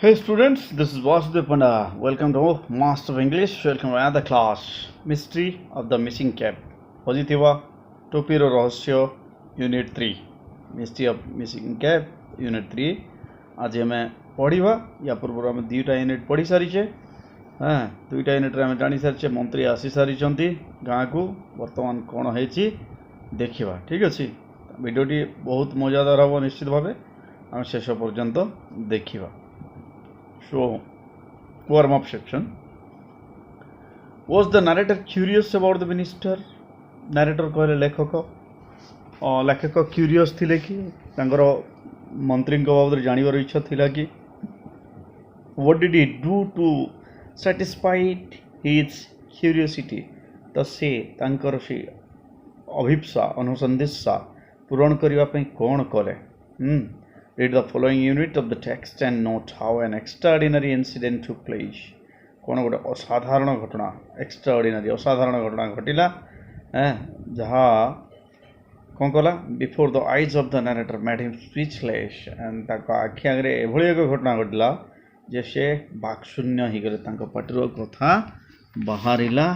Hey students, this is Vasudev Panda. Welcome to Master of English. Welcome to another class. Mystery of the Missing Cap. Positiva Topiro Rahasya Unit 3. Mystery of Missing Cap Unit 3. आज आम पढ़ा या पूर्व आम दुईटा unit पढ़ी सारीचे। हाँ, दुईटा यूनिट आम जानी सारीचे। मंत्री आसी सारी गाँ को बर्तमान कौन है देखा। ठीक अच्छे भिडियोटी बहुत मजादार हम निश्चित भाव आम शेष पर्यंत देखा। So, warm up section. Was the narrator curious about the minister? Narrator कहले लेखक curious थिले कि तांकर मंत्री को बाबद जानिबार इच्छा थिला कि what did he do to satisfy his curiosity? तो से तांकर से अभिप्सा अनुसंधिसा पूरण करने पे कौन कले? Read the following unit of the text and note how an extraordinary incident took place. कौन गोटे असाधारण घटना extraordinary असाधारण घटना घटिला जहाँ कौन कला before the eyes of the narrator made him speechless and ताको आखि आगे एभली एक घटना घटिला जे से बाकशून्य ही गले तांको पाटिरो कथा बाहरिला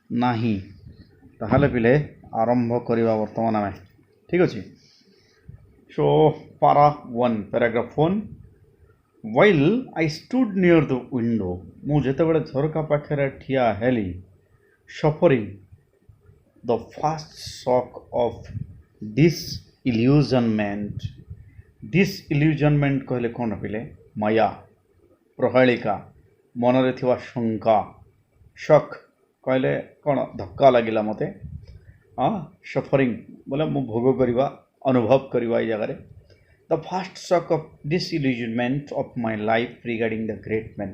नाही। ताहले पिले आरंभ करिवा वर्तमान आमे। ठीक अछि। So, para 1, paragraph 1. While I stood near the window, ମୁଁ ଯେତେବେଳେ ଝରକା ପାଖରେ ଠିଆ ହେଲି, suffering the first shock of disillusionment. Disillusionment कहले कौन पिले? माया, प्रहेलिका, मनरे थिवा शंका। शक कहले कौन धक्का लागिला मते। सफरिंग बोले मु भोग करिवा अनुभव करवा जगह the fast shock of disillusionment of my life regarding the great man.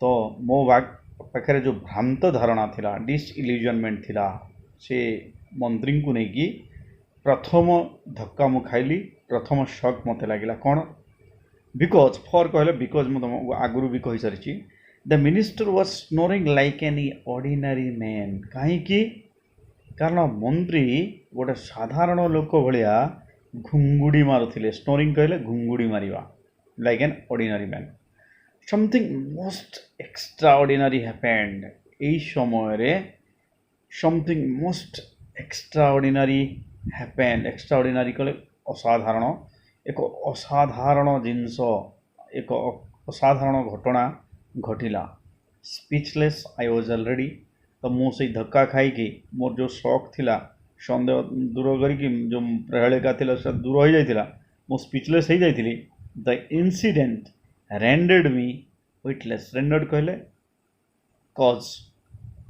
तो मो पाखे जो भ्रांत धारणा थिला डिसइल्यूजनमेंट थिला से मंत्री को नहीं कि प्रथम धक्का मु खाइली प्रथम शॉक मत लगिला कौन बिकॉज फॉर कहले बिकॉज मुझे आगुरी भी कही सारी the minister was snoring like any ordinary man. कहीं कारण मंत्री गोटे साधारण लोक भाया घुंगुड़ी मारुले। स्नोरिंग कहले घुंगुड़ी मारिबा like an ordinary man. Something most extraordinary happened. एई समय रे something most extraordinary happened. Extraordinary कहले असाधारण एक असाधारण जिनस एक असाधारण घटना घटिला। Speechless I was already. तो मुझे धक्का खाई कि मोर जो शौक थिला सन्देह दूर करके जो प्रहेलिका थिला से दूर हो जाइथिला मो स्पीचलेस हो जाइथिली। The incident rendered me witless. Rendered कहले कॉज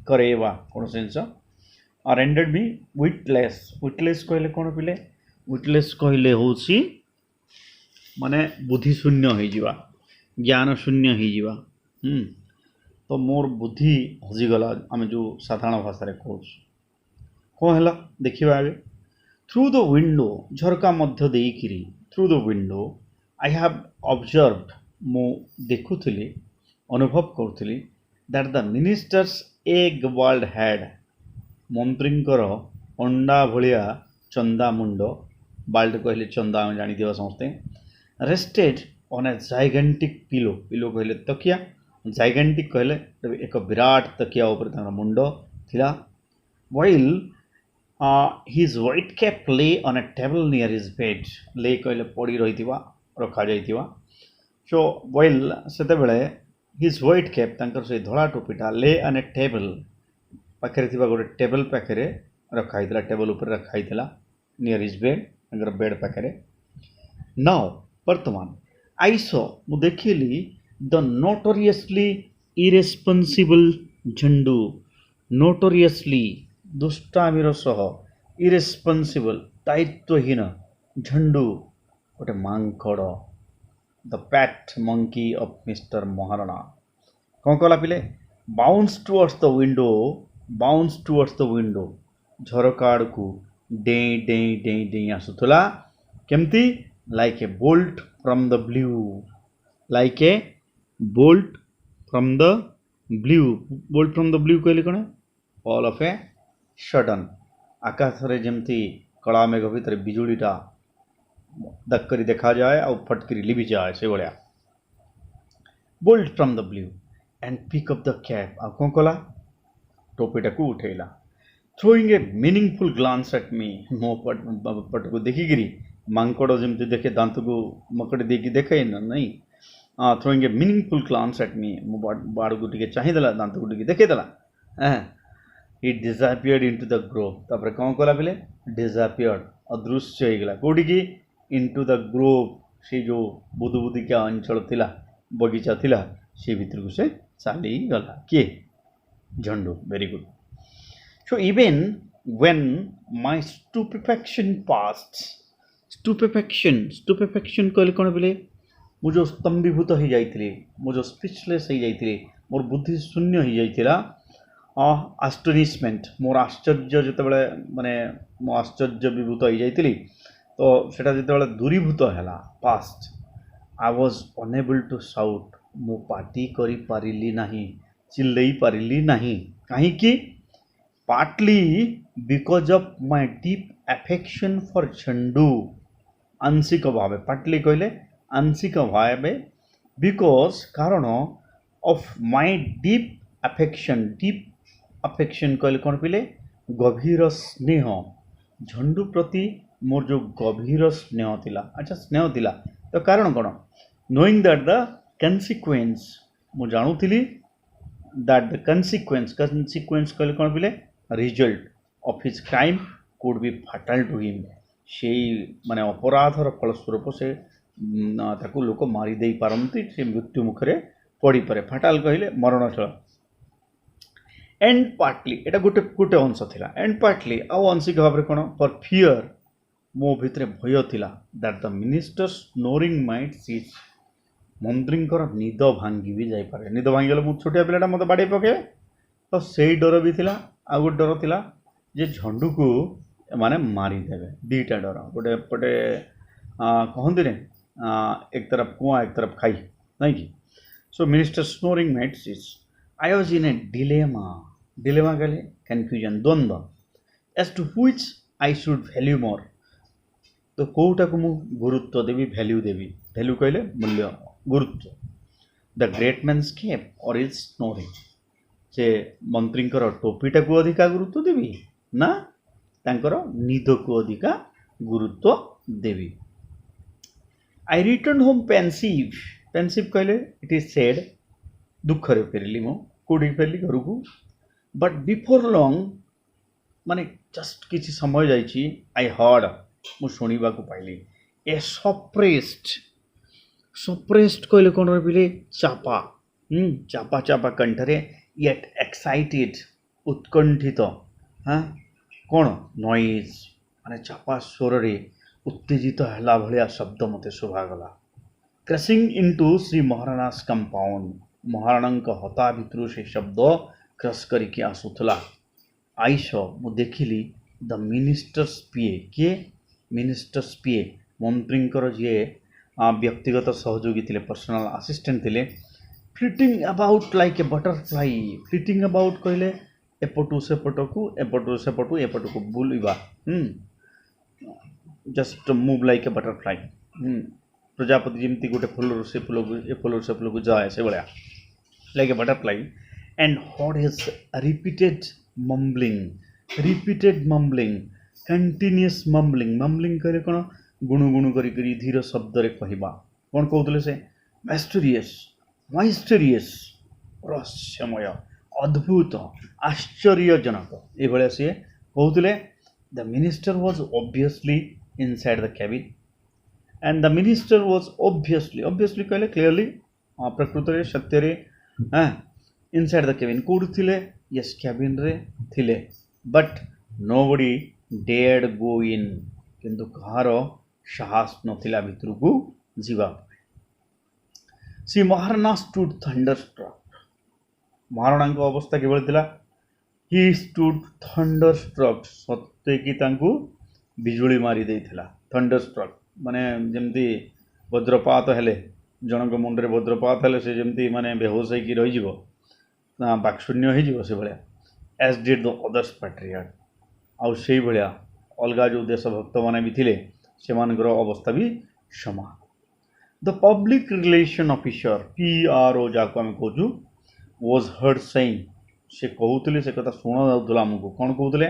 करेवा कौन जिनस रेंडर्ड मी विटलेस। विटलेस कहले कौन पिले? विटलेस कहले होची माने बुद्धि शून्य हो जिवा ज्ञान शून्य हो जिवा। तो मोर बुद्धि हजिगला आम जो साधारण भाषा कहूँ कौन है देखा आगे। थ्रू द विंडो झरका मध्य देकरी through the window I have observed मु देखुली अनुभव करुली that the minister's egg world head. मंत्रींकर अंडा भलिया चंदा मुंड बाल्ड कहले चंदा आम जानी समस्ते rested on a gigantic pillow. Pillow कहले तकिया जाइगेंटिक कहले एक विराट तकिया ऊपर मुंड थिला। व्हाइल हिज व्हाइट कैप ले on A table near his bed. ले कहले पड़ी रही रखा जाइथिवा। सो व्हाइल सेते बेले हिज व्हाइट कैप तांकर से धला टोपीटा ले ऑन ए टेबल पाखरे थिवा गोटे टेबल पाखरे रखा हितला। टेबल ऊपर रखा हितला नियर हिज बेड तांकर बेड पाखरे। नाउ वर्तमान आई सॉ मु देखिली the notoriously irresponsible Jhandu. Notoriously दुष्टामीर सह इरेस्पॉन्सिबल दायित्वहीन झंडू गोटे मांकड़ the pet monkey of mister Maharana कौन कला पिले bounce towards the window. Bounce towards the window झरका आड़ को डेई डेई डेई डेई आसुला केमती like a bolt from the blue. Like a bolt from the blue. Bolt from the blue कहले कौन ऑल ऑफ ए सडन आकाश रे जमती कला मेघ भितर बिजुड़ीटा दक्करी देखा जाए और फटकरी लिभि जाए से भाया। bolt from the blue and pick up the cap ଆଉ କ'ଣ କଲା ଟୋପିଟାକୁ ଉଠେଇଲା throwing a meaningful glance at me ମୋ ପଟକୁ ଦେଖିକିରି ମାଙ୍କଡ଼ ଯେମିତି ଦେଖେ ଦାନ୍ତକୁ ମକଡ଼ି ଦେଇକି ଦେଖେ ନାଇଁ throwing a meaningful glance at me ମୋ ବାଡ଼କୁ ଟିକେ ଚାହିଁଦେଲା ଦାନ୍ତକୁ ଟିକେ ଦେଖେଇଦେଲା it disappeared into the grove ତାପରେ କ'ଣ କଲା ବେଲେ disappeared ଅଦୃଶ୍ୟ ହେଇଗଲା କୋଉଠିକି into the grove ସେ ଯେଉଁ ବୁଦୁବୁଦିକା ଅଞ୍ଚଳ ଥିଲା ବଗିଚା ଥିଲା ସେ ଭିତରକୁ ସେ ଚାଲିଗଲା କିଏ ଝଣ୍ଡୁ very good so even when my stupefaction passed stupefaction କହିଲେ କ'ଣ ବେଲେ ମୁଁ ଯେଉଁ ସ୍ତମ୍ଭୀଭୂତ ହେଇଯାଇଥିଲି ମୁଁ ଯେଉଁ ସ୍ପିଚଲେସ୍ ହେଇଯାଇଥିଲି ମୋର ବୁଦ୍ଧି ଶୂନ୍ୟ ହେଇଯାଇଥିଲା ଆଷ୍ଟୋନିସମେଣ୍ଟ ମୋର ଆଶ୍ଚର୍ଯ୍ୟ ଯେତେବେଳେ ମାନେ ମୁଁ ଆଶ୍ଚର୍ଯ୍ୟ ବିଭୂତ ହେଇଯାଇଥିଲି ତ ସେଟା ଯେତେବେଳେ ଦୂରୀଭୂତ ହେଲା past I was unable to shout ମୁଁ ପାଟି କରିପାରିଲି ନାହିଁ ଚିଲ୍ଲେଇ ପାରିଲି ନାହିଁ କାହିଁକି partly because of my deep affection for ଝଣ୍ଡୁ ଆଂଶିକ ଭାବେ partly କହିଲେ ଆଂଶିକ ଭାବେ because କାରଣ of my deep affection କହିଲେ କ'ଣ ପିଲେ ଗଭୀର ସ୍ନେହ ଝଣ୍ଡୁ ପ୍ରତି ମୋର ଯେଉଁ ଗଭୀର ସ୍ନେହ ଥିଲା ଆଚ୍ଛା ସ୍ନେହ ଥିଲା ତ କାରଣ କ'ଣ knowing that the consequence ମୁଁ ଜାଣୁଥିଲି that the consequence କହିଲେ କ'ଣ ପିଲେ result of his crime could be fatal to him ସେଇ ମାନେ ଅପରାଧର ଫଳସ୍ୱରୂପ ସେ ତାକୁ ଲୋକ ମାରି ଦେଇପାରନ୍ତି ସେ ମୃତ୍ୟୁ ମୁଖରେ ପଡ଼ିପାରେ ଫାଟାଲ କହିଲେ ମରଣଶୀଳ and partly ଏଟା ଗୋଟେ ଅଂଶ ଥିଲା and partly ଆଉ ଆଂଶିକ ଭାବରେ କ'ଣ for fear ମୋ ଭିତରେ ଭୟ ଥିଲା that the minister's snoring might cease ମନ୍ତ୍ରୀଙ୍କର ନିଦ ଭାଙ୍ଗି ବି ଯାଇପାରେ ନିଦ ଭାଙ୍ଗିଗଲେ ମୁଁ ଛୋଟିଆ ପିଲାଟା ମୋତେ ବାଡ଼େଇ ପକାଇବେ ତ ସେଇ ଡର ବି ଥିଲା ଆଉ ଗୋଟେ ଡର ଥିଲା ଯେ ଝଣ୍ଡୁକୁ ଏମାନେ ମାରିଦେବେ ଦୁଇଟା ଡର ଗୋଟେ ଏପଟେ କହନ୍ତିନି ଏକ ତରଫ କୁଆଁ ଏକ ତରଫ ଖାଇ ନାଇଁ କି so minister snoring might cease I was in a dilemma କହିଲେ କନଫ୍ୟୁଜନ୍ ଦ୍ୱନ୍ଦ୍ୱ as to which I should value more ତ କେଉଁଟାକୁ ମୁଁ ଗୁରୁତ୍ୱ ଦେବି ଭ୍ୟାଲ୍ୟୁ କହିଲେ ମୂଲ୍ୟ ଗୁରୁତ୍ୱ the great man's cap or is snoring ସେ ମନ୍ତ୍ରୀଙ୍କର ଟୋପିଟାକୁ ଅଧିକା ଗୁରୁତ୍ୱ ଦେବି ନା ତାଙ୍କର ନିଦକୁ ଅଧିକା ଗୁରୁତ୍ୱ ଦେବି I returned home pensive କହିଲେ ଇଟ୍ ଇଜ୍ ସେଡ୍ ଦୁଃଖରେ ଫେରିଲି ମୁଁ କେଉଁଠିକି ଫେରିଲି ଘରକୁ ବଟ୍ ବିଫୋର୍ ଲଙ୍ଗ୍ ମାନେ ଜଷ୍ଟ କିଛି ସମୟ ଯାଇଛି ଆଇ ହର୍ଡ଼ ମୁଁ ଶୁଣିବାକୁ ପାଇଲି ଏ ସପ୍ରେସ୍ଡ କହିଲେ କ'ଣ ଭାବିଲେ ଚାପା କଣ୍ଠରେ ୟେଟ୍ ଏକ୍ସାଇଟେଡ୍ ଉତ୍କଣ୍ଠିତ କ'ଣ ନଏଜ୍ ମାନେ ଚାପା ସ୍ୱରରେ ଉତ୍ତେଜିତ ହେଲା ଭଳିଆ ଶବ୍ଦ ମୋତେ ଶୁଭାଗଲା କ୍ରସିଂ ଇନ୍ଟୁ ଶ୍ରୀ ମହାରାଣାସ୍ କମ୍ପାଉଣ୍ଡ ମହାରାଣାଙ୍କ ହତା ଭିତରୁ ସେ ଶବ୍ଦ କ୍ରସ୍ କରିକି ଆସୁଥିଲା ଆଇସ ମୁଁ ଦେଖିଲି ଦ ମିନିଷ୍ଟର୍ସ ପିଏ କିଏ ମିନିଷ୍ଟର୍ସ ପିଏ ମନ୍ତ୍ରୀଙ୍କର ଯିଏ ବ୍ୟକ୍ତିଗତ ସହଯୋଗୀ ଥିଲେ ପର୍ସନାଲ ଆସିଷ୍ଟାଣ୍ଟ ଥିଲେ flitting about like a butterfly flitting about କହିଲେ ଏପଟୁ ସେପଟକୁ ବୁଲିବା just move like a butterfly ପ୍ରଜାପତି ଯେମିତି ଗୋଟେ ଫୁଲରୁ ସେ ଫୁଲକୁ ଏ ଫୁଲରୁ ସେ ଫୁଲକୁ ଯାଏ ସେଭଳିଆ like a butterfly and heard his repeated mumbling continuous mumbling କହିଲେ କ'ଣ ଗୁଣୁଗୁଣୁ କରିକରି ଧୀର ଶବ୍ଦରେ କହିବା କ'ଣ କହୁଥିଲେ ସେ ମାଇଷ୍ଟେରିୟସ୍ ରହସ୍ୟମୟ ଅଦ୍ଭୁତ ଆଶ୍ଚର୍ଯ୍ୟଜନକ ଏଭଳିଆ ସିଏ କହୁଥିଲେ the minister was obviously inside the cabin and the minister was obviously କହିଲେ କ୍ଲିୟରଲି ପ୍ରକୃତରେ ସତ୍ୟରେ ଇନସାଇଡ୍ ଦ କ୍ୟାବିନ୍ କେଉଁଠି ଥିଲେ ୟେସ୍ କ୍ୟାବିନ୍ରେ ଥିଲେ ବଟ୍ ନୋବଡି ଡେୟାର୍ଡ ଗୋ ଇନ୍ କିନ୍ତୁ କାହାର ସାହସ ନଥିଲା ଭିତରକୁ ଯିବା ପାଇଁ ଶ୍ରୀ ମହାରାଣା ଷ୍ଟୁଡ୍ ଥଣ୍ଡରଷ୍ଟ୍ରକ୍ ମହାରାଣାଙ୍କ ଅବସ୍ଥା କିଭଳି ଥିଲା ହି ଷ୍ଟୁଡ୍ ଥଣ୍ଡରଷ୍ଟ୍ରକ୍ ସତେ କି ତାଙ୍କୁ ବିଜୁଳି ମାରି ଦେଇଥିଲା ଥଣ୍ଡରଷ୍ଟ୍ରକ୍ ମାନେ ଯେମିତି ବଜ୍ରପାତ ହେଲେ ଜଣଙ୍କ ମୁଣ୍ଡରେ ବଜ୍ରପାତ ହେଲେ ସେ ଯେମିତି ମାନେ ବେହୋସ ହେଇକି ରହିଯିବ ବାକ୍ଶୂନ୍ୟ ହେଇଯିବ ସେଭଳିଆ as did the others patriot ଆଉ ସେଇଭଳିଆ ଅଲଗା ଯେଉଁ ଦେଶଭକ୍ତମାନେ ବି ଥିଲେ ସେମାନଙ୍କର ଅବସ୍ଥା ବି ସମାନ the public relation officer PRO जाको आम कहूँ वाज हर्ड सेइंग से कहूले से कथा शुणा जाऊला आमको कौन कहते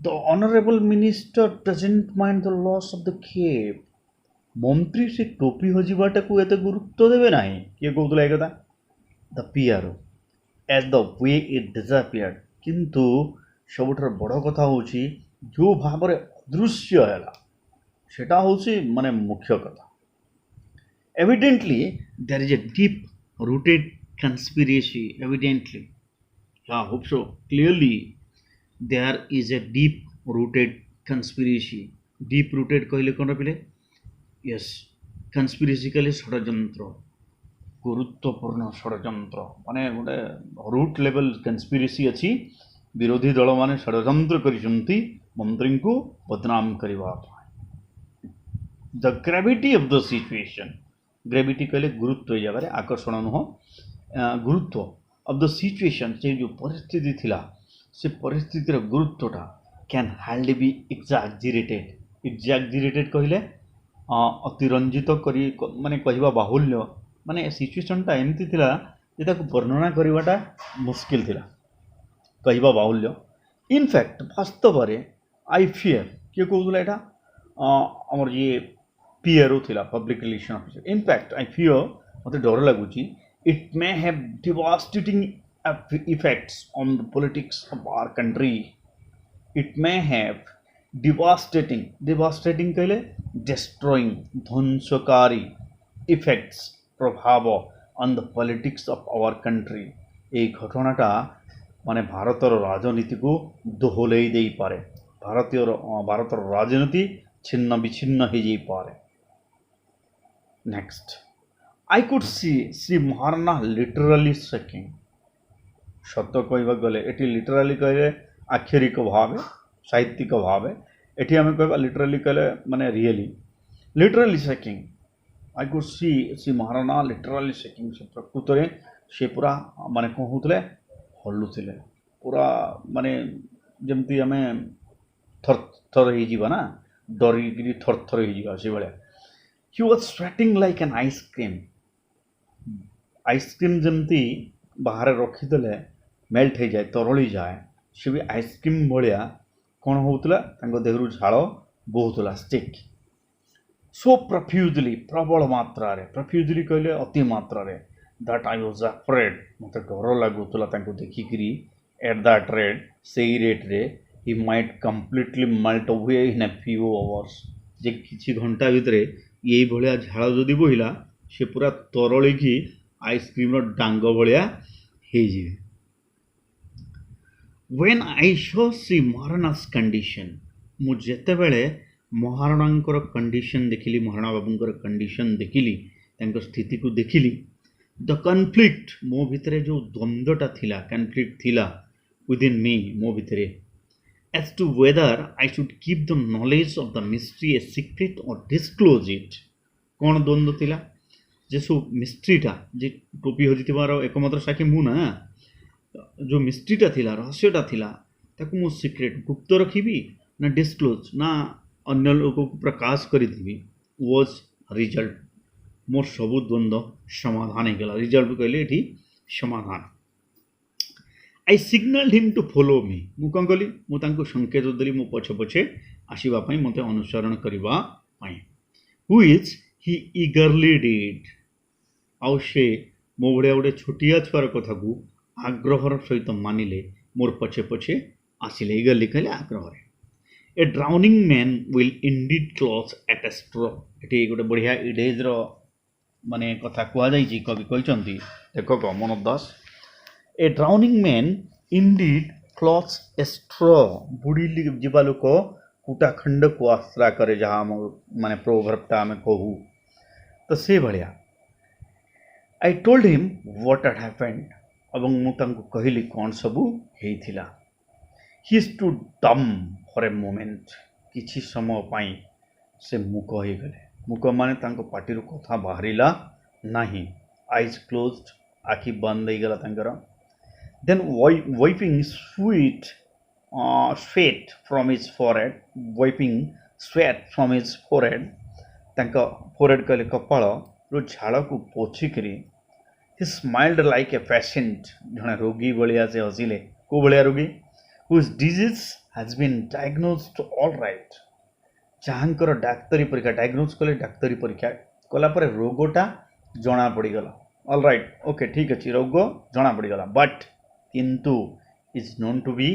the honourable minister doesn't mind the loss of the cap मंत्री से टोपी हजिबाटा को एत गुरुत्व देवे ना किए कहूला एक the PRO as the way it disappeared किंतु सबुठार बड़ कथा हूँ जो भाव अदृश्य है सेटा हूँ माने मुख्य कथा evidently there is a deep rooted conspiracy evidently yeah hope so clearly there is a deep rooted conspiracy deep rooted कहले कौन रखिले yes conspiracy कहले षड्यंत्र गुरुत्वपूर्ण षड्यंत्र माने गोटे रूट लेवल conspiracy अच्छी विरोधी दल माने षड्यंत्र करिसंती मंत्री को बदनाम करबा the gravity of the situation gravity कहले गुरुत्व जगह आकर्षण नुह गुरुत्व ऑफ द सिचुएशन से जो परिस्थिति थिला से परिस्थितिर गुरुत्वटा कैन हार्डली बी एग्जागजिरेटेड कहले अतिरंजित करी माने कहवा बाहुल्य माने सिचुएशनटा एमती थिला जे ताको वर्णना करवाटा मुश्किल थिला कहवा बाहुल्य इनफैक्ट वास्तव रे आई फियर किए कहूला एटा हमर ये PRO थिला public relation officer in fact I fear मते डर लागुची it may have devastating effects on the politics of our country. It may have devastating कहले destroying ध्वंसकारी effects प्रभाव on the politics of our country. এই ঘটনাটা মানে ভারতের রাজনীতি को দোহলেই দেই পারে ভারতের রাজনীতি ছিন্ন বিচ্ছিন্ন হয়ে যাই পারে next I could see Sri Maharana literally shaking. सत्य कहवा गले एटी लिटराली कहले आक्षरिक भाव साहित्यिक भाव एटी आम कह लिटराली कहले माने really literally shaking I could see Shri Maharana literally shaking से प्रकृत में से पूरा माने कहूले हलुले पूरा माने जमती आम थर थर हो ना डरिकी थर थर हो से भाया he was sweating like an ice cream ice cream जमती बाहर रखीदे मेल्ट हो जाए तरली जाए से भी आइसक्रीम भाया कौन होता देहरु झाड़ बहुला स्टिक सो प्रफ्यूजली प्रबल मात्रा प्रफ्यूजली कहले अति मात्रा दैट आई वाज अफ्रेड मत डर लगुला देखिकी एट दैट रेट से रेट रे he might completely melt away in a few hours जे किछि घंटा भितर यही भाया झाड़ जदि बहिला से पूरा तरलिकी आइसक्रीम डांग भाया when I saw Shri Maharana's condition मुझे बेले महाराणा कंडीशन देखिली महाराणा बाबूंकर कंडीशन देखिली स्थिति को देखिली द कन्फ्लिक्ट मो भितर जो द्वंद्वटा थिला कन्फ्लिक्ट थिला विदिन मी मो भितर as to whether I should keep the knowledge of the mystery a secret or disclose it कौन द्वंद्व थिला जे सब मिस्ट्रीटा जे टोपी हजिबार एकमात्र साक्षी मु ना जो मिस्ट्रीटा थिला रहस्यटा थिला ताकू मु सीक्रेट गुप्त रखी ना डिस्क्लोज ना अन्य लोक को प्रकाश करी वाज रिजल्ट मोर सबु द्वंद्व समाधान हो गला रिजल्ट कहले एठी समाधान I signal him to follow me मु कौन कली मु तांको संकेत देली मो पछे पछे आसीबा पई मते अनुसरण करबा पई व्हिच ही ईगरली डिड आउ से मो भाया गोटे छोटिया छुआर कथा को आग्रहर सहित मानिले मोर पछे पछे आसिले ईगरली कहले आग्रह ए drowning man will Indeed clutch eight ए स्ट्रो ये गोटे बढ़िया इडेज माने कथा कहुई कवि कहते लेखक मनोज दास ए ड्राउनिंग मैन इंडीड क्लच ए स्ट्रो बुड़ी जीवा लोक कुटा खंड को आश्रा करे जहाँ माने प्रोवर्बटा आम कहू तो से भाया I told him what had happened एवं मुझे कहली कौन सबू होता he stood dumb for a moment किछि समय पाई से मुक हो गले मुक माने तांको पार्टी कथा बाहरिला नहीं आईज क्लोज्ड आखि बंद हो गला then wiping sweet sweat from his forehead wiping sweat from his forehead ତାଙ୍କ ଫୋरहेଡ୍ କହିଲେ କପାଳରୁ ଝାଳକୁ ପୋଛିକିରି ହି ସ୍ମାଇଲ୍ଡ ଲାଇକ୍ ଏ ପେସେଣ୍ଟ ଜଣେ ରୋଗୀ ଭଳିଆ ସେ ହସିଲେ। କେଉଁ ଭଳିଆ ରୋଗୀ? Whose disease has been diagnosed all right, ଯାହାଙ୍କର ଡାକ୍ତରୀ ପରୀକ୍ଷା, ଡାଇଗ୍ନୋଜ୍ କଲେ ଡାକ୍ତରୀ ପରୀକ୍ଷା କଲା ପରେ ରୋଗଟା ଜଣା ପଡ଼ିଗଲା। ଅଲ୍ ରାଇଟ୍, ଓକେ ଠିକ୍ ଅଛି, ରୋଗ ଜଣା ପଡ଼ିଗଲା, ବଟ୍ କିନ୍ତୁ ଇଜ୍ ନୋନ୍ ଟୁ ବି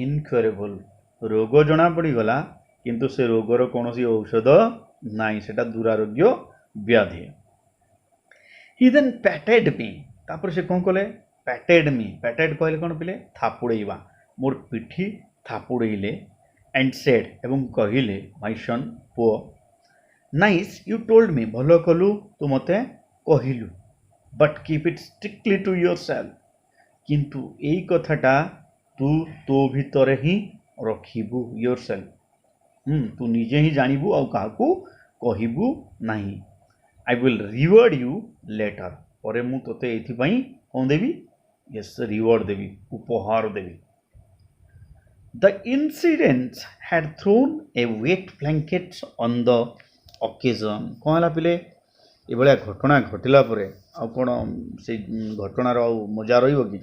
ଇନକ୍ୟୁରେବଲ୍, ରୋଗ ଜଣା ପଡ଼ିଗଲା କିନ୍ତୁ ସେ ରୋଗର କୌଣସି ଔଷଧ ନାହିଁ, ସେଟା ଦୁରାରୋଗ୍ୟ ବ୍ୟାଧି। ହି ଦେନ୍ ପ୍ୟାଟେଡ୍ ମି, ତାପରେ ସେ କ'ଣ କଲେ? ପ୍ୟାଟେଡ୍ ମି, ପ୍ୟାଟେଡ୍ କହିଲେ କ'ଣ ପିଲେ? ଥାପୁଡ଼େଇବା, ମୋର ପିଠି ଥାପୁଡ଼େଇଲେ। ଆଣ୍ଡ ସେଡ୍, ଏବଂ କହିଲେ, ମାଇ ସନ୍, ପୁଅ, ନାଇସ୍ ୟୁ ଟୋଲ୍ଡ ମି, ଭଲ କଲୁ ତୁ ମୋତେ କହିଲୁ, but keep eat strictly to your self, କିନ୍ତୁ ଏଇ କଥାଟା ତୁ ତୋ ଭିତରେ ହିଁ ରଖିବୁ, ୟୋର୍ ସେଲ୍ଫ, ତୁ ନିଜେ ହିଁ ଜାଣିବୁ ଆଉ କାହାକୁ କହିବୁ ନାହିଁ। I will reward you later, ପରେ ମୁଁ ତୋତେ ଏଇଥିପାଇଁ କ'ଣ ଦେବି? ୟେସ୍, ରିୱାର୍ଡ଼ ଦେବି, ଉପହାର ଦେବି। The incident had thrown a wet blanket on the occasion. କ'ଣ ହେଲା ପିଲେ? ଏଭଳିଆ ଘଟଣା ଘଟିଲା ପରେ ଆଉ କ'ଣ ସେଇ ଘଟଣାର ଆଉ ମଜା ରହିବ କି?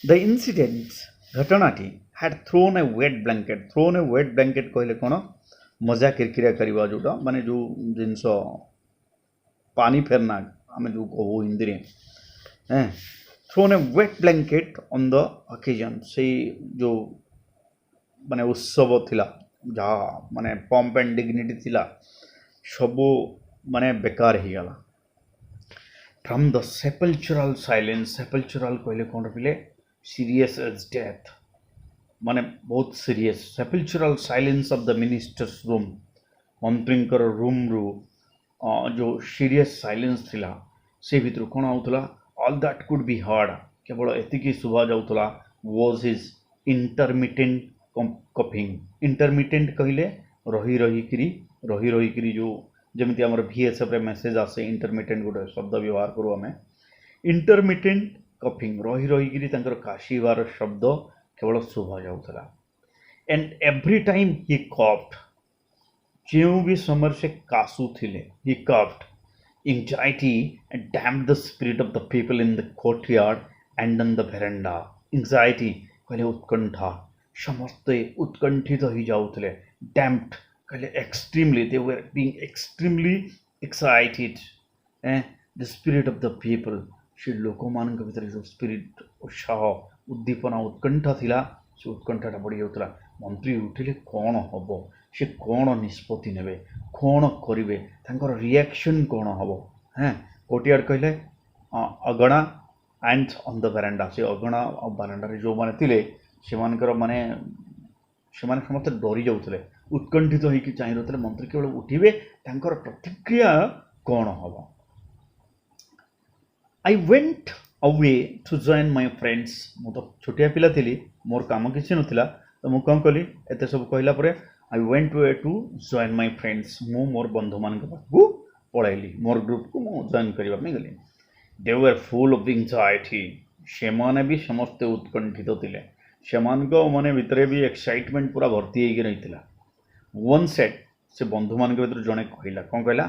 The incident, ଘଟଣାଟି, had thrown a wet blanket. Thrown a wet blanket କହିଲେ କ'ଣ? ମଜା କିରକିରା କରିବା, ଯେଉଁଟା ମାନେ ଯେଉଁ ଜିନିଷ ପାଣି ଫେରନା ଆମେ ଯେଉଁ କହୁ ହିନ୍ଦୀରେ, thrown a wet blanket on the occasion, ସେଇ ଯେଉଁ ମାନେ ଉତ୍ସବ ଥିଲା, ଯାହା ମାନେ ପମ୍ପ ଆଣ୍ଡ ଡିଗ୍ନିଟି ଥିଲା, ସବୁ ମାନେ ବେକାର ହେଇଗଲା। ଫ୍ରମ୍ ଦ ସେପଲଚୁରାଲ ସାଇଲେନ୍ସ, ସେପଲଚୁରାଲ କହିଲେ କ'ଣ ପିଲେ? ସିରିୟସ୍ ଏଜ୍ ଡେଥ୍, ମାନେ ବହୁତ serious. Sepulchral silence of the minister's room, ମନ୍ତ୍ରୀଙ୍କର ରୁମ୍ରୁ ଯେଉଁ ସିରିୟସ୍ ସାଇଲେନ୍ସ ଥିଲା, ସେ ଭିତରୁ କ'ଣ ହେଉଥିଲା? All that could be heard, କେବଳ ଏତିକି ଶୁଭା ଯାଉଥିଲା, ୱାଜ୍ ହିଜ୍ ଇଣ୍ଟରମିଟେଣ୍ଟ କଫିଂ। ଇଣ୍ଟରମିଟେଣ୍ଟ କହିଲେ ରହି ରହିକିରି ଯେଉଁ ଯେମିତି ଆମର ଭିଏସ୍ଏଫ୍ରେ ମେସେଜ୍ ଆସେ, ଇଣ୍ଟରମିଟେଣ୍ଟ ଗୋଟେ ଶବ୍ଦ ବ୍ୟବହାର କରୁ ଆମେ। ଇଣ୍ଟରମିଟେଣ୍ଟ କଫିଂ, ରହିକିରି ତାଙ୍କର କାଶିବାର ଶବ୍ଦ କେବଳ ଶୁଭା ଯାଉଥିଲା। ଆଣ୍ଡ ଏଭ୍ରି ଟାଇମ୍ ହି କଫ୍ଡ, ଯେଉଁ ବି ସମୟରେ ସେ କାଶୁଥିଲେ, ହି କଫ୍ଡ, anxiety damped the spirit of the people in the courtyard and on the veranda. anxiety କହିଲେ ଉତ୍କଣ୍ଠା, ସମସ୍ତେ ଉତ୍କଣ୍ଠିତ ହୋଇଯାଉଥିଲେ। damped କହିଲେ extremely, they were being extremely excited. The spirit of the people, ସେ ଲୋକମାନଙ୍କ ଭିତରେ ଯେଉଁ ସ୍ପିରିଟ୍, ଉତ୍ସାହ, ଉଦ୍ଦୀପନା, ଉତ୍କଣ୍ଠା ଥିଲା, ସେ ଉତ୍କଣ୍ଠାଟା ବଢ଼ି ଯାଉଥିଲା। ମନ୍ତ୍ରୀ ଉଠିଲେ କ'ଣ ହେବ, ସେ କ'ଣ ନିଷ୍ପତ୍ତି ନେବେ, କ'ଣ କରିବେ, ତାଙ୍କର ରିଆକ୍ସନ୍ କ'ଣ ହେବ? କୋର୍ଟୟାର୍ଡ କହିଲେ ଅଗଣା ଆଣ୍ଡ ଅନ୍ ଦ ବାରାଣ୍ଡା, ସେ ଅଗଣା ଆଉ ବାରାଣ୍ଡାରେ ଯେଉଁମାନେ ଥିଲେ ସେମାନଙ୍କର ସେମାନେ ସମସ୍ତେ ଡରି ଯାଉଥିଲେ, ଉତ୍କଣ୍ଠିତ ହୋଇକି ଚାହିଁ ରହୁଥିଲେ ମନ୍ତ୍ରୀ କେବଳ ଉଠିବେ, ତାଙ୍କର ପ୍ରତିକ୍ରିୟା କ'ଣ ହେବ। I went away to join my friends, ମୁଁ ତ ଛୋଟିଆ ପିଲା ଥିଲି, ମୋର କାମ କିଛି ନଥିଲା, ତ ମୁଁ କ'ଣ କଲି? ଏତେ ସବୁ କହିଲା ପରେ I went away to join my friends, ମୁଁ ମୋର ବନ୍ଧୁମାନଙ୍କ ପାଖକୁ ପଳାଇଲି, ମୋର ଗ୍ରୁପକୁ ମୁଁ ଜଏନ୍ କରିବା ପାଇଁ ଗଲି। ଦେ ୱେର୍ ଫୁଲ୍ ଅଫ୍ ଏନ୍ଜାଇଟି, ସେମାନେ ବି ସମସ୍ତେ ଉତ୍କଣ୍ଠିତ ଥିଲେ, ସେମାନଙ୍କ ମାନେ ଭିତରେ ବି ଏକ୍ସାଇଟମେଣ୍ଟ ପୁରା ଭର୍ତ୍ତି ହେଇକି ରହିଥିଲା। ୱନ୍ ସେଟ୍, ସେ ବନ୍ଧୁମାନଙ୍କ ଭିତରୁ ଜଣେ କହିଲା, କ'ଣ କହିଲା?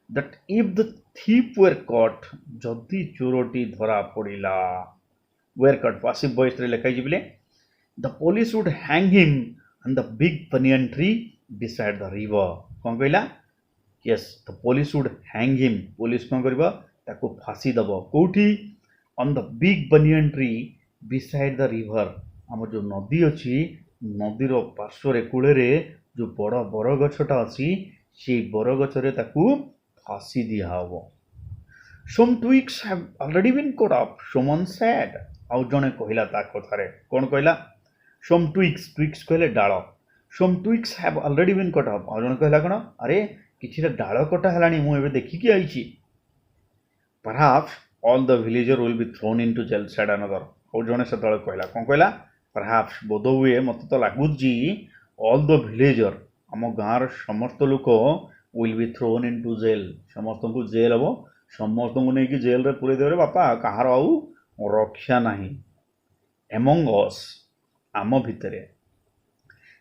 that if the thief were caught, ଯଦି ଚୋରଟି ଧରା ପଡ଼ିଲା, were caught, passive voiceରେ ଲେଖା ହେଇଛି ବୋଲେ, the police would hang him on the big banyan tree beside the river. କ'ଣ କହିଲା? yes, the police would hang him, police କ'ଣ କରିବ? ତାକୁ ଫାଶୀ ଦେବ। କେଉଁଠି? on the big banyan tree beside the river, ଆମର ଯେଉଁ ନଦୀ ଅଛି, ନଦୀର ପାର୍ଶ୍ୱରେ କୂଳରେ ଯେଉଁ ବଡ଼ ବରଗଛଟା ଅଛି, ସେଇ ବରଗଛରେ ତାକୁ ଫାଶୀ ଦିଆହେବ। some twigs have already been cut off, someone said, ଆଉ ଜଣେ କହିଲା ତା କଥାରେ, କ'ଣ କହିଲା? some twigs, twigs କହିଲେ ଡାଳ, some twigs have already been cut off, ଆଉ ଜଣେ କହିଲା କ'ଣ? ଆରେ କିଛିଟା ଡାଳ କଟା ହେଲାଣି, ମୁଁ ଏବେ ଦେଖିକି ଆଇଛି। perhaps all the villager will be thrown into jail, said another, ଆଉ ଜଣେ ସେତେବେଳେ କହିଲା, କ'ଣ କହିଲା? perhaps, ବୋଧ ହୁଏ, ମୋତେ ତ ଲାଗୁଛି, all the villager, ଆମ ଗାଁର ସମସ୍ତ ଲୋକ will be thrown into jail, ସମସ୍ତଙ୍କୁ ଜେଲ୍ ହେବ, ସମସ୍ତଙ୍କୁ ନେଇକି ଜେଲ୍ରେ ପୁରେଇ ଦେବେ ବାପା, କାହାର ଆଉ ରକ୍ଷା ନାହିଁ। among us, ଆମ ଭିତରେ,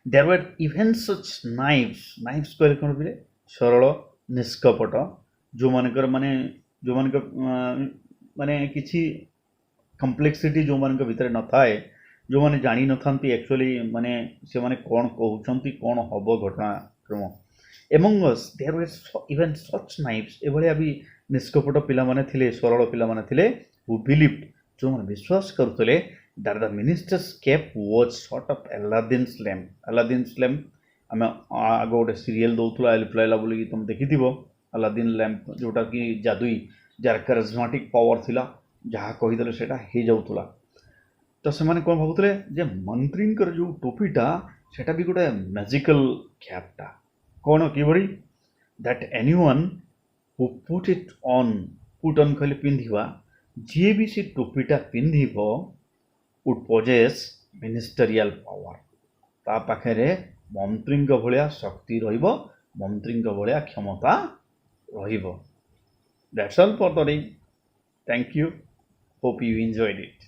there were even such knives, knives କହିଲେ କ'ଣ ପିଲେ? ସରଳ निष्कपट जो मानकर माने जो मानक माने किछि कम्प्लेक्सिटी जो मान भितर न थाए जो मैंने जानी न था एक्चुअली माने से माने कौन कहउछंती कौन हब घटनाक्रम among us there were even such naives एभलिया भी निष्कपट पिला माने थिले सरल पिला माने थिले हु बिलीव्ड जो माने विश्वास करथले that the minister's cap was sort of Aladdin lamp आमे आगो गोटे सीरियल दउथला एलिफ लाइला बोली तुम देखिथिबो अलादीन लैम्प जोटा कि जादुई जार करिज्माटिक पावर थिला जहाँ कहीदेले सेटा हो जाउथला तो से माने कौन भावुले जे मंत्री जो टोपीटा सेटा भी गोटे मैजिकल कैपटा कौन कि that anyone who put on खाली पिंधिबा जी भी से टोपीटा पिंधिब वुड पोजेस मिनिस्टरियल पावर ता पाखे मंत्री भाया शक्ति रहिबो मंत्री भाया क्षमता रहिबो that's all for the day thank you hope you enjoyed it